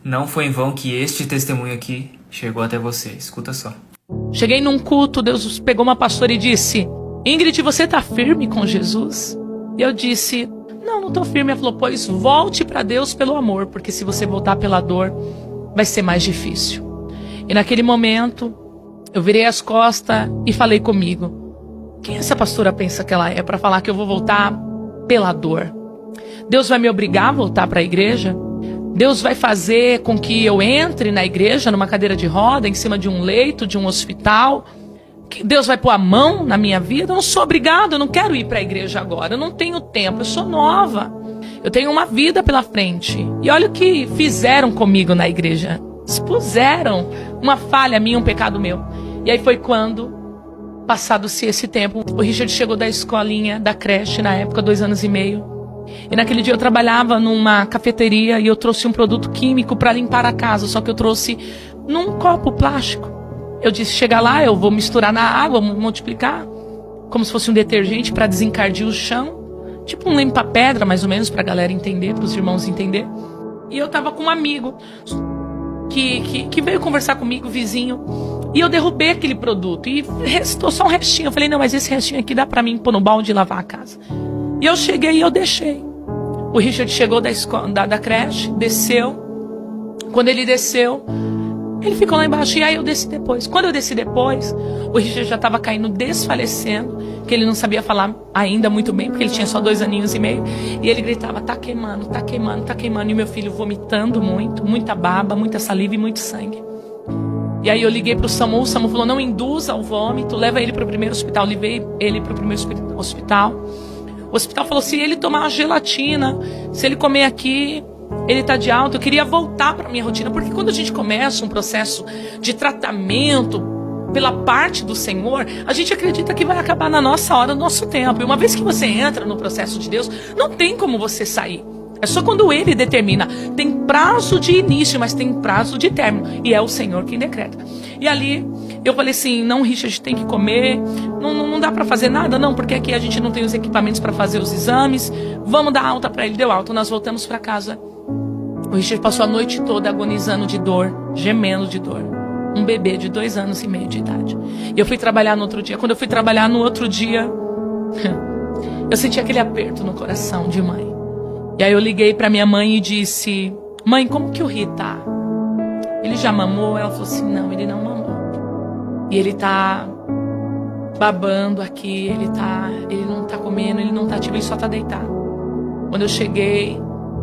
Não foi em vão que este testemunho aqui chegou até você. Escuta só. Cheguei num culto, Deus pegou uma pastora e disse: Ingrid, você tá firme com Jesus? E eu disse: não tô firme. Ela falou: pois volte para Deus pelo amor, porque se você voltar pela dor, vai ser mais difícil. E naquele momento, eu virei as costas e falei comigo: quem essa pastora pensa que ela é para falar que eu vou voltar pela dor? Deus vai me obrigar a voltar para a igreja? Deus vai fazer com que eu entre na igreja numa cadeira de roda, em cima de um leito, de um hospital? Que Deus vai pôr a mão na minha vida? Eu não sou obrigada, eu não quero ir para a igreja agora. Eu não tenho tempo, eu sou nova. Eu tenho uma vida pela frente. E olha o que fizeram comigo na igreja. Expuseram uma falha minha, um pecado meu. E aí foi quando, passado-se esse tempo, o Richard chegou da escolinha, da creche, na época, 2 anos e meio. E naquele dia eu trabalhava numa cafeteria e eu trouxe um produto químico para limpar a casa, só que eu trouxe num copo plástico. Eu disse: chega lá, eu vou misturar na água, multiplicar, como se fosse um detergente para desencardir o chão, tipo um limpa-pedra, mais ou menos, para a galera entender, para os irmãos entender. E eu tava com um amigo que veio conversar comigo, vizinho, e eu derrubei aquele produto e restou só um restinho. Eu falei: não, mas esse restinho aqui dá para mim pôr no balde e lavar a casa. E eu cheguei e eu deixei. O Richard chegou da creche, desceu. Quando ele desceu, ele ficou lá embaixo e aí eu desci depois. Quando eu desci depois, o Richard já estava caindo, desfalecendo, que ele não sabia falar ainda muito bem, porque ele tinha só 2 aninhos e meio. E ele gritava: tá queimando, tá queimando, tá queimando. E o meu filho vomitando muito, muita baba, muita saliva e muito sangue. E aí eu liguei para o SAMU falou: não induza o vômito, leva ele para o primeiro hospital. Levei ele para o primeiro hospital. O hospital falou: se ele tomar uma gelatina, se ele comer aqui, ele está de alta. Eu queria voltar para a minha rotina, porque quando a gente começa um processo de tratamento pela parte do Senhor, a gente acredita que vai acabar na nossa hora, no nosso tempo. E uma vez que você entra no processo de Deus, não tem como você sair. É só quando Ele determina. Tem prazo de início, mas tem prazo de término. E é o Senhor quem decreta. E ali eu falei assim: não, Richard, tem que comer. Não dá para fazer nada, não, porque aqui a gente não tem os equipamentos para fazer os exames. Vamos dar alta para ele. Deu alta, nós voltamos para casa. O Richard passou a noite toda agonizando de dor, gemendo de dor. Um bebê de 2 anos e meio de idade. E eu fui trabalhar no outro dia. Quando eu fui trabalhar no outro dia, eu senti aquele aperto no coração de mãe. E aí eu liguei para minha mãe e disse: mãe, como que o Ri tá? Ele já mamou? Ela falou assim: não, ele não mamou. E ele tá babando aqui, ele não tá comendo, ele não tá ativo, ele só tá deitado. Quando eu cheguei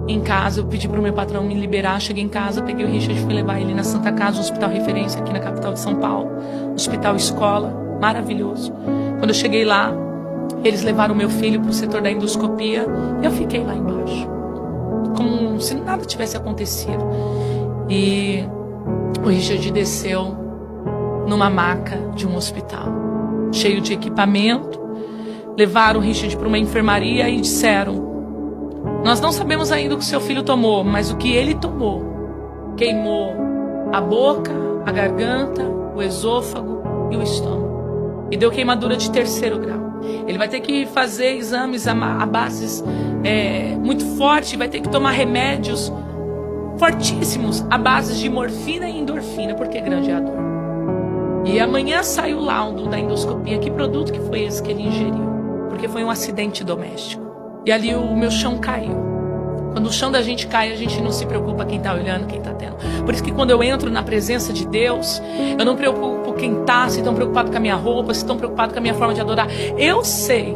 em casa, eu pedi pro meu patrão me liberar. Cheguei em casa, peguei o Richard e fui levar ele na Santa Casa, um hospital referência aqui na capital de São Paulo. Hospital escola, maravilhoso. Quando eu cheguei lá, eles levaram o meu filho pro setor da endoscopia e eu fiquei lá embaixo, como se nada tivesse acontecido. E o Richard desceu numa maca de um hospital, cheio de equipamento. Levaram o Richard para uma enfermaria e disseram: nós não sabemos ainda o que seu filho tomou, mas o que ele tomou queimou a boca, a garganta, o esôfago e o estômago. E deu queimadura de 3º grau. Ele vai ter que fazer exames a bases muito fortes, vai ter que tomar remédios fortíssimos a bases de morfina e endorfina, porque grande é a dor. E amanhã sai o laudo da endoscopia. Que produto que foi esse que ele ingeriu? Porque foi um acidente doméstico. E ali o meu chão caiu. Quando o chão da gente cai, a gente não se preocupa quem está olhando, quem está tendo. Por isso que quando eu entro na presença de Deus, eu não preocupo quem está, se estão preocupados com a minha roupa, se estão preocupados com a minha forma de adorar. Eu sei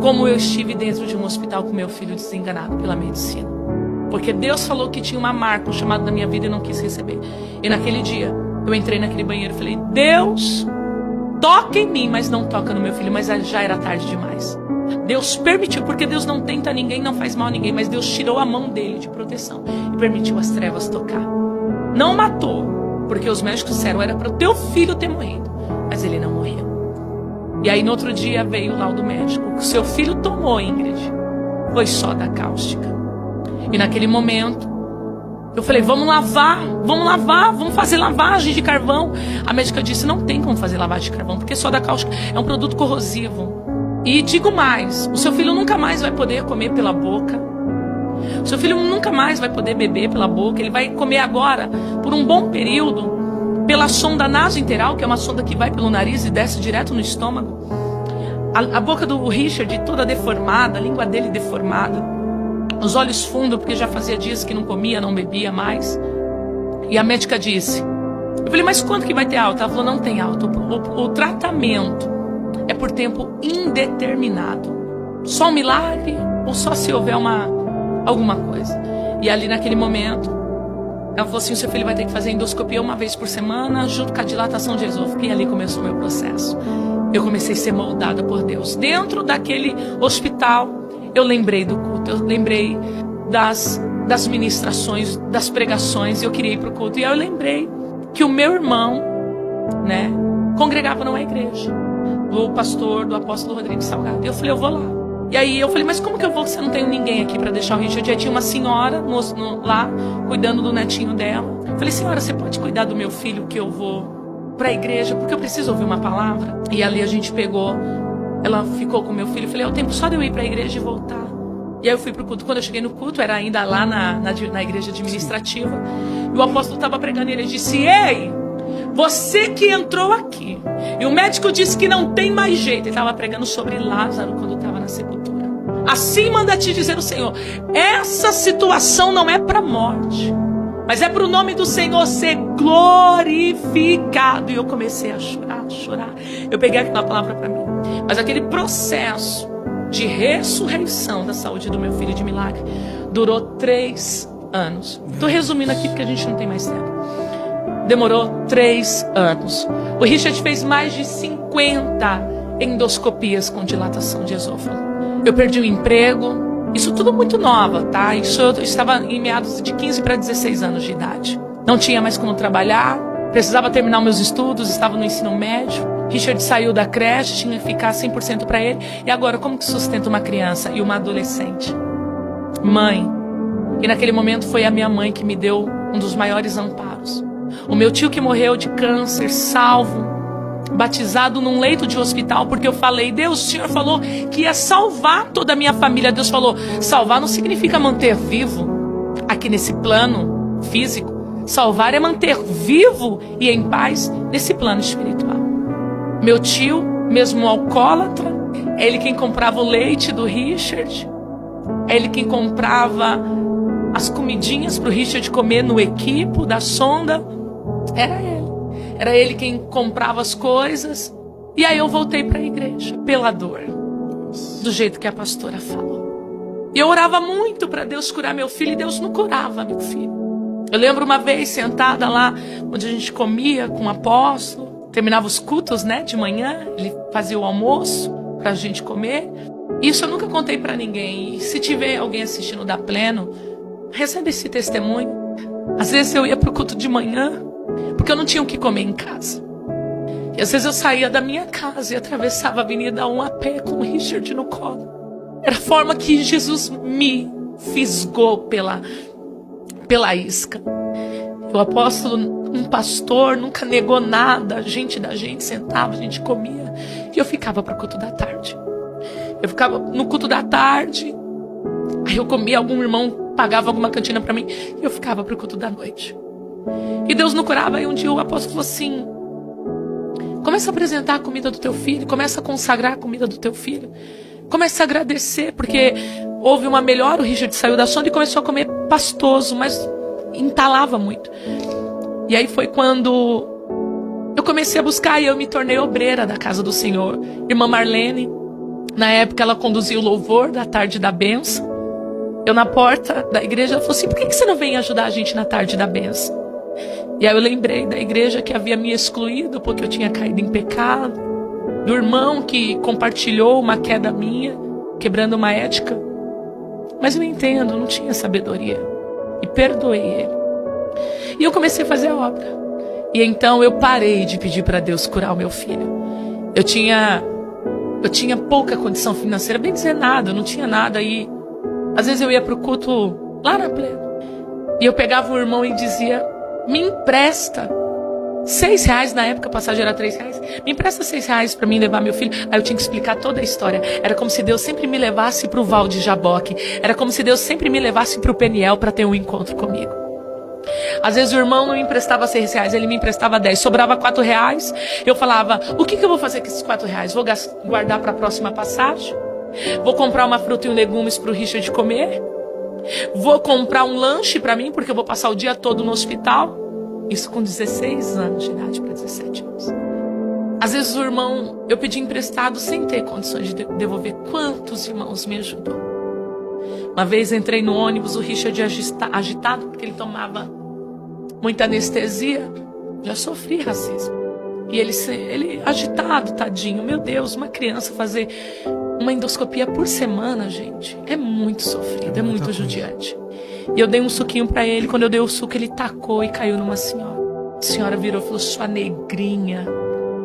como eu estive dentro de um hospital com meu filho desenganado pela medicina. Porque Deus falou que tinha uma marca, um chamado na minha vida, e não quis receber. E naquele dia, eu entrei naquele banheiro e falei: Deus, toca em mim, mas não toca no meu filho. Mas já era tarde demais. Deus permitiu, porque Deus não tenta ninguém, não faz mal a ninguém, mas Deus tirou a mão dele de proteção e permitiu as trevas tocar. Não matou, porque os médicos disseram: era para o teu filho ter morrido, mas ele não morreu. E aí no outro dia veio o laudo médico: o que seu filho tomou, Ingrid, foi soda cáustica. E naquele momento eu falei: vamos lavar, vamos fazer lavagem de carvão. A médica disse: não tem como fazer lavagem de carvão, porque soda cáustica é um produto corrosivo. E digo mais: o seu filho nunca mais vai poder comer pela boca. Seu filho nunca mais vai poder beber pela boca. Ele vai comer agora, por um bom período, pela sonda nasointeral, que é uma sonda que vai pelo nariz e desce direto no estômago. A boca do Richard toda deformada, a língua dele deformada, os olhos fundos, porque já fazia dias que não comia, não bebia mais. E a médica disse, eu falei, mas quando que vai ter alta? Ela falou, não tem alta. O tratamento é por tempo indeterminado. Só um milagre ou só se houver alguma coisa. E ali naquele momento, ela falou assim, o seu filho vai ter que fazer endoscopia uma vez por semana, junto com a dilatação de esôfago. E ali começou o meu processo. Eu comecei a ser moldada por Deus. Dentro daquele hospital, eu lembrei do culto, eu lembrei das ministrações, das pregações, e eu queria ir para o culto. E aí eu lembrei que o meu irmão, né, congregava numa igreja, do pastor, do apóstolo Rodrigo Salgado. E eu falei, eu vou lá. E aí eu falei, mas como que eu vou se eu não tenho ninguém aqui para deixar o Richard? Já tinha uma senhora lá, cuidando do netinho dela. Eu falei, senhora, você pode cuidar do meu filho que eu vou para a igreja, porque eu preciso ouvir uma palavra? E ali a gente pegou, ela ficou com meu filho. Eu falei, é o tempo só de eu ir para a igreja e voltar. E aí eu fui pro culto. Quando eu cheguei no culto, era ainda lá na igreja administrativa. E o apóstolo estava pregando e ele disse, ei, você que entrou aqui, e o médico disse que não tem mais jeito. Ele estava pregando sobre Lázaro quando estava na sepultura. Assim manda te dizer o Senhor, essa situação não é para morte, mas é para o nome do Senhor ser glorificado. E eu comecei a chorar. Eu peguei aquela palavra para mim. Mas aquele processo de ressurreição da saúde do meu filho de milagre durou 3 anos. Estou resumindo aqui porque a gente não tem mais tempo. Demorou 3 anos. O Richard fez mais de 50 endoscopias com dilatação de esôfago. Eu perdi o emprego. Isso tudo muito nova, tá? Isso eu estava em meados de 15 para 16 anos de idade. Não tinha mais como trabalhar, precisava terminar meus estudos, estava no ensino médio. Richard saiu da creche, tinha que ficar 100% para ele. E agora, como que sustenta uma criança e uma adolescente? Mãe. E naquele momento foi a minha mãe que me deu um dos maiores amparos. O meu tio que morreu de câncer, salvo, batizado num leito de hospital, porque eu falei, Deus, o Senhor falou que ia salvar toda a minha família. Deus falou, salvar não significa manter vivo aqui nesse plano físico. Salvar é manter vivo e em paz nesse plano espiritual. Meu tio, mesmo alcoólatra, é ele quem comprava o leite do Richard, é ele quem comprava as comidinhas para o Richard comer no equipo da sonda. Era ele. Era ele quem comprava as coisas. E aí eu voltei para a igreja, pela dor, do jeito que a pastora falou. E eu orava muito para Deus curar meu filho, e Deus não curava meu filho. Eu lembro uma vez sentada lá, onde a gente comia com o apóstolo, terminava os cultos, né, de manhã, ele fazia o almoço para a gente comer. Isso eu nunca contei para ninguém. E se tiver alguém assistindo da Pleno, recebe esse testemunho. Às vezes eu ia para o culto de manhã, porque eu não tinha o que comer em casa. E às vezes eu saía da minha casa e atravessava a Avenida 1 a pé com o Richard no colo. Era a forma que Jesus me fisgou pela isca. O apóstolo, um pastor, nunca negou nada. A gente sentava, a gente comia. E eu ficava para o culto da tarde. Eu ficava no culto da tarde. Aí eu comia, algum irmão pagava alguma cantina para mim. E eu ficava para o culto da noite. E Deus não curava. Aí um dia o apóstolo falou assim, começa a apresentar a comida do teu filho, começa a consagrar a comida do teu filho, começa a agradecer, porque houve uma melhora. O Richard saiu da sonda e começou a comer pastoso, mas entalava muito. E aí foi quando eu comecei a buscar e eu me tornei obreira da casa do Senhor. Irmã Marlene, na época ela conduzia o louvor da tarde da bênção. Eu na porta da igreja, ela falou assim, por que você não vem ajudar a gente na tarde da bênção? E aí eu lembrei da igreja que havia me excluído porque eu tinha caído em pecado, do irmão que compartilhou uma queda minha, quebrando uma ética. Mas eu entendo, não tinha sabedoria. E perdoei ele. E eu comecei a fazer a obra. E então eu parei de pedir para Deus curar o meu filho. Eu tinha pouca condição financeira, bem dizer nada, eu não tinha nada. E às vezes eu ia para o culto lá na Pleno. E eu pegava o irmão e dizia, me empresta R$6 na época, a passagem era R$3. Me empresta R$6 para mim levar meu filho. Aí eu tinha que explicar toda a história. Era como se Deus sempre me levasse para o Val de Jaboque. Era como se Deus sempre me levasse para o Peniel para ter um encontro comigo. Às vezes o irmão não me emprestava R$6, ele me emprestava 10. Sobrava R$4. Eu falava, o que eu vou fazer com esses R$4? Vou guardar para a próxima passagem? Vou comprar uma fruta e legumes para o Richard comer? Vou comprar um lanche para mim, porque eu vou passar o dia todo no hospital? Isso com 16 anos de idade para 17 anos. Às vezes o irmão, eu pedi emprestado sem ter condições de devolver. Quantos irmãos me ajudou? Uma vez entrei no ônibus, o Richard agitado, porque ele tomava muita anestesia. Já sofri racismo. E ele agitado, tadinho. Meu Deus, uma criança fazer uma endoscopia por semana, gente, é muito sofrido, é muito judiante. E eu dei um suquinho pra ele. Quando eu dei o suco, ele tacou e caiu numa senhora. A senhora virou e falou, sua negrinha.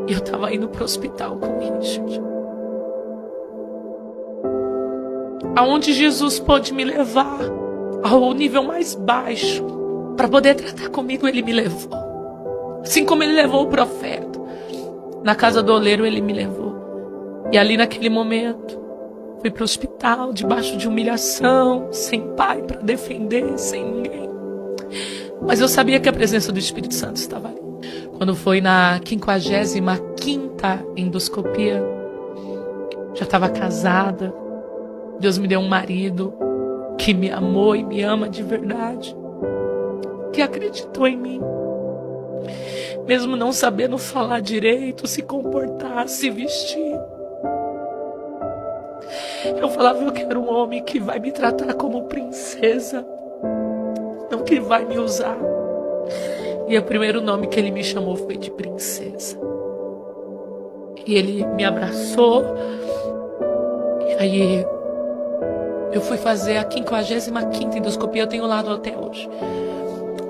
E eu tava indo pro hospital com o Richard. Aonde Jesus pôde me levar, ao nível mais baixo, para poder tratar comigo, ele me levou. Assim como ele levou o profeta. Na casa do oleiro, ele me levou. E ali naquele momento, fui para o hospital, debaixo de humilhação, sem pai para defender, sem ninguém. Mas eu sabia que a presença do Espírito Santo estava ali. Quando foi na 55ª endoscopia, já estava casada. Deus me deu um marido que me amou e me ama de verdade. Que acreditou em mim. Mesmo não sabendo falar direito, se comportar, se vestir. Eu falava, eu quero um homem que vai me tratar como princesa, não que vai me usar. E o primeiro nome que ele me chamou foi de princesa. E ele me abraçou. E aí eu fui fazer a 55ª endoscopia, eu tenho lá até hoje.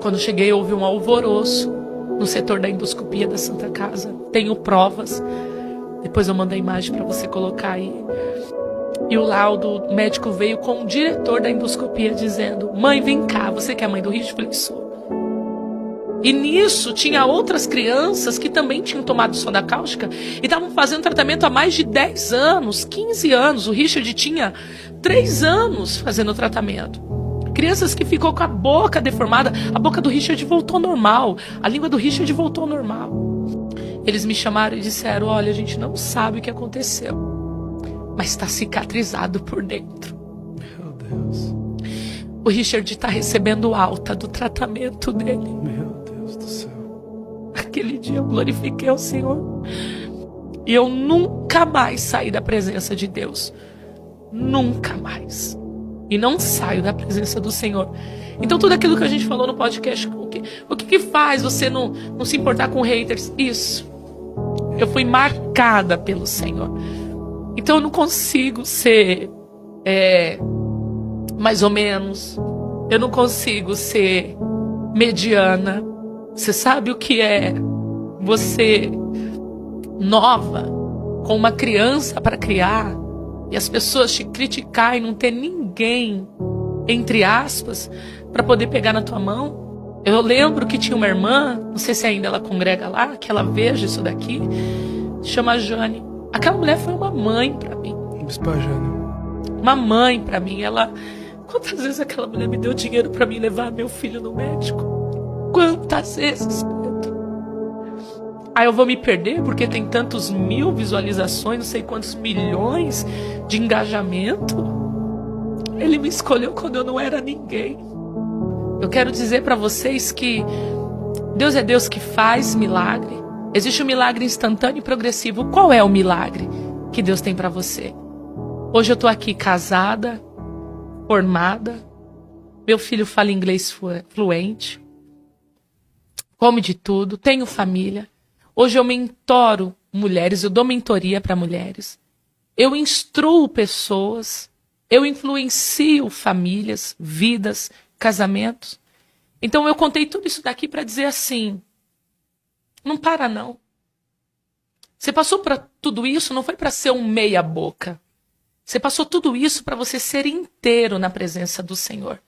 Quando cheguei, houve um alvoroço no setor da endoscopia da Santa Casa. Tenho provas. Depois eu mando a imagem para você colocar aí. E o laudo médico veio com o diretor da endoscopia dizendo, mãe, vem cá, você que é a mãe do Richard? Eu falei, sou. E nisso tinha outras crianças que também tinham tomado soda cáustica e estavam fazendo tratamento há mais de 10 anos, 15 anos. O Richard tinha 3 anos fazendo tratamento. Crianças que ficou com a boca deformada, a boca do Richard voltou normal, a língua do Richard voltou normal. Eles me chamaram e disseram, olha, a gente não sabe o que aconteceu, mas está cicatrizado por dentro. Meu Deus. O Richard está recebendo alta do tratamento dele. Meu Deus do céu. Aquele dia eu glorifiquei ao Senhor. E eu nunca mais saí da presença de Deus. Nunca mais. E não saio da presença do Senhor. Então tudo aquilo que a gente falou no podcast, o que faz você não se importar com haters? Isso. Eu fui marcada pelo Senhor. Então eu não consigo ser mais ou menos. Eu não consigo ser mediana. Você sabe o que é você nova, com uma criança para criar, e as pessoas te criticar e não ter ninguém, entre aspas, para poder pegar na tua mão? Eu lembro que tinha uma irmã, não sei se ainda ela congrega lá, que ela veja isso daqui, chama Jane. Aquela mulher foi uma mãe para mim. Bispa Jane. Uma mãe para mim. Quantas vezes aquela mulher me deu dinheiro para mim levar meu filho no médico? Quantas vezes, Pedro? Aí eu vou me perder porque tem tantos mil visualizações, não sei quantos milhões de engajamento. Ele me escolheu quando eu não era ninguém. Eu quero dizer para vocês que Deus é Deus que faz milagre. Existe um milagre instantâneo e progressivo. Qual é o milagre que Deus tem para você? Hoje eu estou aqui casada, formada. Meu filho fala inglês fluente. Come de tudo, tenho família. Hoje eu mentoro mulheres, eu dou mentoria para mulheres. Eu instruo pessoas. Eu influencio famílias, vidas, casamentos. Então eu contei tudo isso daqui para dizer assim, não para não. Você passou por tudo isso, não foi para ser um meia boca. Você passou tudo isso para você ser inteiro na presença do Senhor.